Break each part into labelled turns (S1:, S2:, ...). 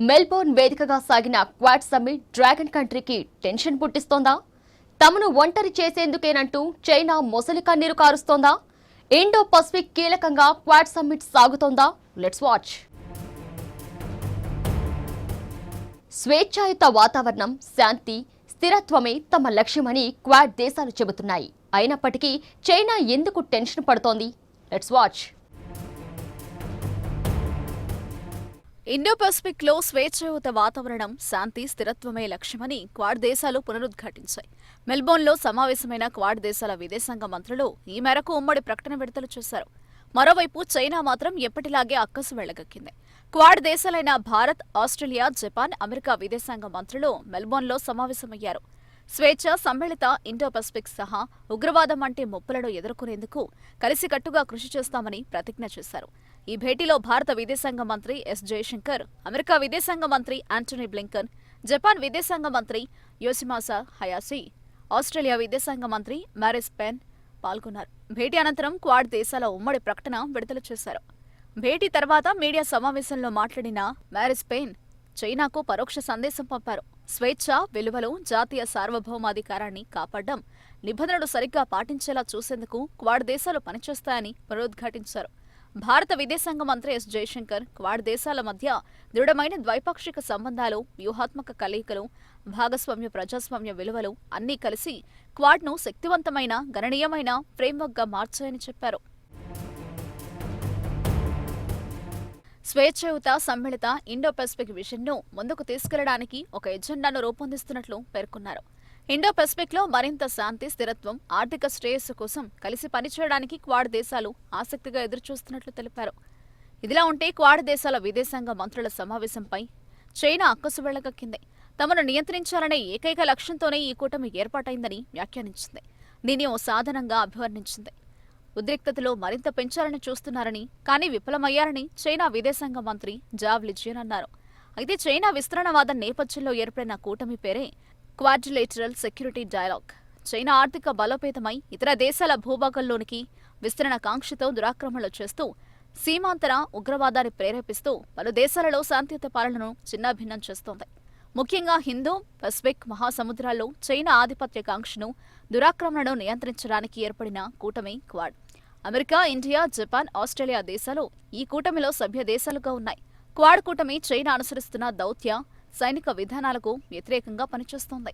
S1: Melbourne వేదికగా సాగిన Quad summit dragon కంట్రీకి టెన్షన్ పుట్టిస్తోందా? తమను ఒంటరి చేసేందుకేనంటూ చైనా మొసలి కన్నీరు కారుస్తోందా? ఇండో పసిఫిక్ కీలకంగా క్వాడ్ సమ్మిట్ సాగుతోందా? Let's watch. స్వేచ్ఛాయుత వాతావరణం, శాంతి, స్థిరత్వమే తమ లక్ష్యమని క్వాడ్ దేశాలు చెబుతున్నాయి. అయినప్పటికీ చైనా ఎందుకు టెన్షన్ పడుతోంది? Let's watch.
S2: ఇండో పసిఫిక్ లో స్వేచ్ఛాయుత వాతావరణం, శాంతి, స్థిరత్వమే లక్ష్యమని క్వాడ్ దేశాలు పునరుద్ఘాటించాయి. మెల్బోర్న్లో సమావేశమైన క్వాడ్ దేశాల విదేశాంగ మంత్రులు ఈ మేరకు ఉమ్మడి ప్రకటన విడుదల చేశారు. మరోవైపు చైనా మాత్రం ఎప్పటిలాగే అక్కసు వెళ్లగక్కింది. క్వాడ్ దేశాలైన భారత్, ఆస్ట్రేలియా, జపాన్, అమెరికా విదేశాంగ మంత్రులు మెల్బోర్న్లో సమావేశమయ్యారు. స్వేచ్ఛ, సమ్మిళిత ఇండో పసిఫిక్ సహా ఉగ్రవాదం వంటి ముప్పులను ఎదుర్కొనేందుకు కలిసికట్టుగా కృషి చేస్తామని ప్రతిజ్ఞ చేశారు. ఈ భేటీలో భారత విదేశాంగ మంత్రి ఎస్ జయశంకర్, అమెరికా విదేశాంగ మంత్రి ఆంటనీ బ్లింకన్, జపాన్ విదేశాంగ మంత్రి యోషిమాసా హయాషి, ఆస్ట్రేలియా విదేశాంగ మంత్రి మారిస్ పెన్ పాల్గొన్నారు. భేటీ అనంతరం క్వాడ్ దేశాల ఉమ్మడి ప్రకటన విడుదల చేశారు. భేటీ తర్వాత మీడియా సమావేశంలో మాట్లాడిన మారిస్ పెన్ చైనాకు పరోక్ష సందేశం పంపారు. స్వేచ్ఛ, విలువలు, జాతీయ సార్వభౌమాధికారాన్ని కాపాడడం, నిబంధనలు సరిగ్గా పాటించేలా చూసేందుకు క్వాడ్ దేశాలు పనిచేస్తాయని పునరుద్ఘాటించారు. భారత విదేశాంగ మంత్రి ఎస్ జయశంకర్ క్వాడ్ దేశాల మధ్య దృఢమైన ద్వైపాక్షిక సంబంధాలు, వ్యూహాత్మక కలయికలు, భాగస్వామ్య ప్రజాస్వామ్య విలువలు అన్నీ కలిసి క్వాడ్ను శక్తివంతమైన, గణనీయమైన ఫ్రేమ్వర్క్గా మార్చాయని చెప్పారు. స్వేచ్ఛాయుత, సమ్మిళిత ఇండో పసిఫిక్ విజన్ను ముందుకు తీసుకెళ్లడానికి ఒక ఎజెండాను రూపొందిస్తున్నట్లు పేర్కొన్నారు. ఇండో పసిఫిక్లో మరింత శాంతి, స్థిరత్వం, ఆర్థిక శ్రేయస్సు కోసం కలిసి పనిచేయడానికి క్వాడ్ దేశాలు ఆసక్తిగా ఎదురుచూస్తున్నట్లు తెలిపారు. ఇదిలా ఉంటే క్వాడ్ దేశాల విదేశాంగ మంత్రుల సమావేశంపై చైనా అక్కసు వెళ్లగక్కింది. తమను నియంత్రించాలనే ఏకైక లక్ష్యంతోనే ఈ కూటమి ఏర్పాటైందని వ్యాఖ్యానించింది. దీన్ని ఓ సాధనంగా అభివర్ణించింది. ఉద్రిక్తతలో మరింత పెంచాలని చూస్తున్నారని, కానీ విఫలమయ్యారని చైనా విదేశాంగ మంత్రి జావ్ లిజియన్ అన్నారు. అయితే చైనా విస్తరణవాదం నేపథ్యంలో ఏర్పడిన కూటమి పేరే క్వాడ్రిలేటరల్ సెక్యూరిటీ డైలాగ్. చైనా ఆర్థిక బలోపేతమై ఇతర దేశాల భూభాగంలోనికి విస్తరణ కాంక్షతో దురాక్రమణలు చేస్తూ, సీమాంతర ఉగ్రవాదాన్ని ప్రేరేపిస్తూ పలు దేశాలలో శాంతియుత పాలనను చిన్నాభిన్నం చేస్తోంది. ముఖ్యంగా హిందూ పసిఫిక్ మహాసముద్రాల్లో చైనా ఆధిపత్య కాంక్షను, దురాక్రమణను నియంత్రించడానికి ఏర్పడిన కూటమి quad. America, India, Japan, Australia దేశాలు ఈ కూటమిలో సభ్య దేశాలుగా ఉన్నాయి. క్వాడ్ కూటమి చైనా అనుసరిస్తున్న దౌత్య, సైనిక విధానాలకు వ్యతిరేకంగా పనిచేస్తోంది.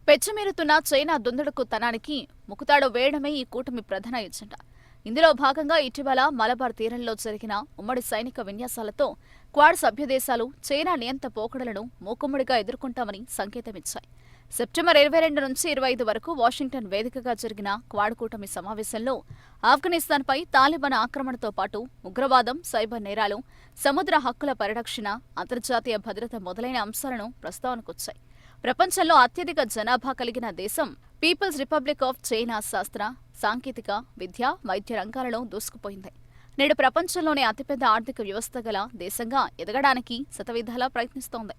S2: పెచ్చమీరుతున్న చైనా దుందుడుకు తనానికి ముకుతాడు వేయడమే ఈ కూటమి ప్రధాన ఎజెండా. ఇందులో భాగంగా ఇటీవల మలబార్ తీరంలో జరిగిన ఉమ్మడి సైనిక విన్యాసాలతో క్వాడ్ సభ్యదేశాలు చైనా నియంత పోకడలను మూకుమ్మడిగా ఎదుర్కొంటామని సంకేతమిచ్చాయి. సెప్టెంబర్ 22 నుంచి 25 వరకు వాషింగ్టన్ వేదికగా జరిగిన క్వాడ్ కూటమి సమావేశంలో ఆఫ్ఘనిస్తాన్పై తాలిబాన్ ఆక్రమణతో పాటు ఉగ్రవాదం, సైబర్ నేరాలు, సముద్ర హక్కుల పరిరక్షణ, అంతర్జాతీయ భద్రత మొదలైన అంశాలను ప్రస్తావనకొచ్చాయి. ప్రపంచంలో అత్యధిక జనాభా కలిగిన దేశం పీపుల్స్ రిపబ్లిక్ ఆఫ్ చైనా శాస్త్ర, సాంకేతిక, విద్య, వైద్య రంగాలలో దూసుకుపోయింది. నేడు ప్రపంచంలోనే అతిపెద్ద ఆర్థిక వ్యవస్థ గల దేశంగా ఎదగడానికి శతవిధాలా ప్రయత్నిస్తోంది.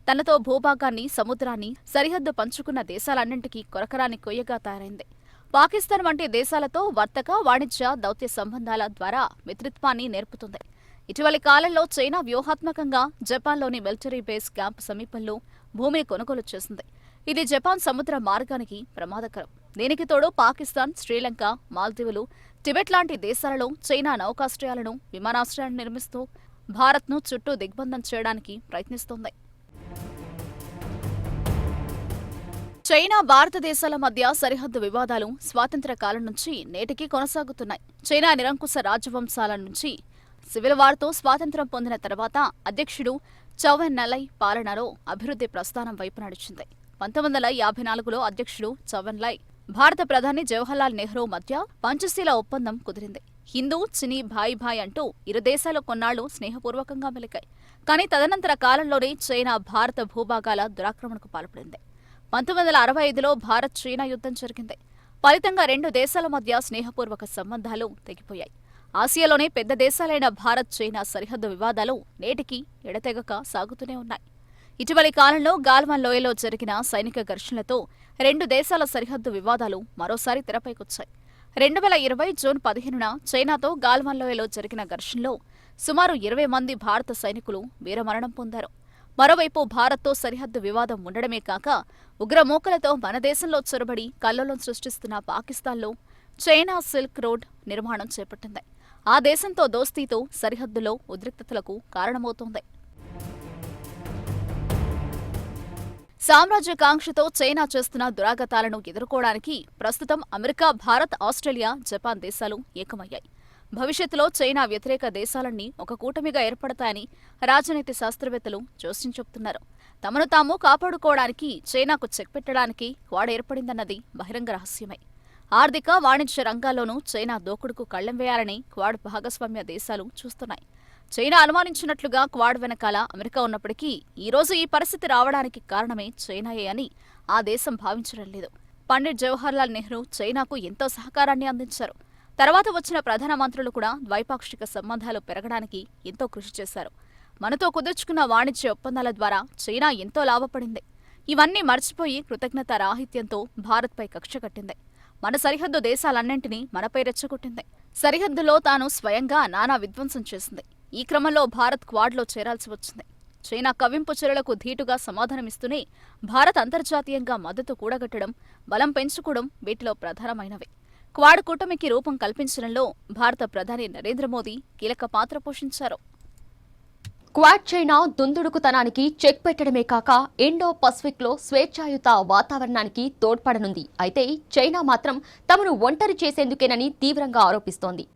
S2: తనతో భూభాగాన్ని, సముద్రాన్ని సరిహద్దు పంచుకున్న దేశాలన్నింటికీ కొరకరాని కొయ్యగా తయారైంది. పాకిస్తాన్ వంటి దేశాలతో వర్తక, వాణిజ్య, దౌత్య సంబంధాల ద్వారా మిత్రత్వాన్ని నేర్పుతుంది. ఇటీవలి కాలంలో చైనా వ్యూహాత్మకంగా జపాన్లోని మిలిటరీ బేస్ క్యాంప్ సమీపంలో భూమిని కొనుగోలు చేసింది. ఇది జపాన్ సముద్ర మార్గానికి ప్రమాదకరం. దీనికి తోడు పాకిస్తాన్, శ్రీలంక, మాల్దీవులు, టిబెట్ లాంటి దేశాలలో చైనా నౌకాశ్రయాలను, విమానాశ్రయాలను నిర్మిస్తూ భారత్ను చుట్టూ దిగ్బంధం చేయడానికి ప్రయత్నిస్తోంది. చైనా, భారతదేశాల మధ్య సరిహద్దు వివాదాలు స్వాతంత్ర్య కాలం నుంచి నేటికీ కొనసాగుతున్నాయి. చైనా నిరంకుశ రాజవంశాల నుంచి సివిల్ వార్తో స్వాతంత్ర్యం పొందిన తర్వాత అధ్యక్షుడు చౌ ఎన్ లై పాలనలో అభివృద్ధి ప్రస్థానం వైపు నడిచింది. 1954లో అధ్యక్షుడు చౌ ఎన్ లై, భారత ప్రధాని జవహర్లాల్ నెహ్రూ మధ్య పంచశీల ఒప్పందం కుదిరింది. హిందూ, చినీ భాయ్ భాయ్ అంటూ ఇరు దేశాలు కొన్నాళ్లు స్నేహపూర్వకంగా మెలికాయి. కానీ తదనంతర కాలంలోనే చైనా భారత భూభాగాల దురాక్రమణకు పాల్పడింది. 1965లో భారత్ చైనా యుద్ధం జరిగింది. ఫలితంగా రెండు దేశాల మధ్య స్నేహపూర్వక సంబంధాలు తెగిపోయాయి. ఆసియాలోనే పెద్ద దేశాలైన భారత్, చైనా సరిహద్దు వివాదాలు నేటికి ఎడతెగక సాగుతూనే ఉన్నాయి. ఇటీవలి కాలంలో గాల్వాన్ లోయలో జరిగిన సైనిక ఘర్షణలతో రెండు దేశాల సరిహద్దు వివాదాలు మరోసారి తెరపైకొచ్చాయి. 2020 జూన్ 15న చైనాతో గాల్వాన్ లోయలో జరిగిన ఘర్షణలో సుమారు 20 మంది భారత సైనికులు వీరమరణం పొందారు. మరోవైపు భారత్తో సరిహద్దు వివాదం ఉండడమే కాక ఉగ్రమూకలతో మన దేశంలో చొరబడి కల్లోలం సృష్టిస్తున్న పాకిస్తాన్లో చైనా సిల్క్ రోడ్ నిర్మాణం చేపట్టింది. ఆ దేశంతో దోస్తీతో సరిహద్దులో ఉద్రిక్తతలకు కారణమవుతోంది. సామ్రాజ్యకాంక్షతో చైనా చేస్తున్న దురాగతాలను ఎదుర్కోవడానికి ప్రస్తుతం అమెరికా, భారత్, ఆస్ట్రేలియా, జపాన్ దేశాలు ఏకమయ్యాయి. భవిష్యత్తులో చైనా వ్యతిరేక దేశాలన్నీ ఒక కూటమిగా ఏర్పడతాయని రాజనీతి శాస్త్రవేత్తలు జోస్యం చెబుతున్నారు. తమను తాము కాపాడుకోవడానికి చైనాకు చెక్ పెట్టడానికి క్వాడ్ ఏర్పడిందన్నది బహిరంగ రహస్యమే. ఆర్థిక, వాణిజ్య రంగాల్లోనూ చైనా దూకుడుకు కళ్లెం వేయాలని క్వాడ్ భాగస్వామ్య దేశాలు చూస్తున్నాయి. చైనా అనుమానించినట్లుగా క్వాడ్ వెనకాల అమెరికా ఉన్నప్పటికీ ఈ రోజు ఈ పరిస్థితి రావడానికి కారణమే చైనాయే అని ఆ దేశం భావించడం లేదు. పండిట్ జవహర్లాల్ నెహ్రూ చైనాకు ఎంతో సహకారాన్ని అందించారు. తర్వాత వచ్చిన ప్రధానమంత్రులు కూడా ద్వైపాక్షిక సంబంధాలు పెరగడానికి ఎంతో కృషి చేశారు. మనతో కుదుర్చుకున్న వాణిజ్య ఒప్పందాల ద్వారా చైనా ఎంతో లాభపడింది. ఇవన్నీ మర్చిపోయి కృతజ్ఞత రాహిత్యంతో భారత్పై కక్ష కట్టింది. మన సరిహద్దు దేశాలన్నింటినీ మనపై రెచ్చగొట్టింది. సరిహద్దులో తాను స్వయంగా నానా విధ్వంసం చేసింది. ఈ క్రమంలో భారత్ క్వాడ్లో చేరాల్సి వచ్చింది. చైనా కవ్వింపు చర్యలకు ధీటుగా సమాధానమిస్తూనే భారత్ అంతర్జాతీయంగా మద్దతు కూడగట్టడం, బలం పెంచుకోవడం వీటిలో ప్రధానమైనవి. క్వాడ్ కూటమికి రూపం కల్పించడంలో భారత ప్రధాని నరేంద్ర మోదీ కీలక పాత్ర పోషించారు.
S1: క్వాడ్ చైనా దుందుడుకుతనానికి చెక్ పెట్టడమే కాక ఇండో పసిఫిక్ లో స్వేచ్ఛాయుత వాతావరణానికి తోడ్పడనుంది. అయితే చైనా మాత్రం తమను ఒంటరి చేసేందుకేనని తీవ్రంగా ఆరోపిస్తోంది.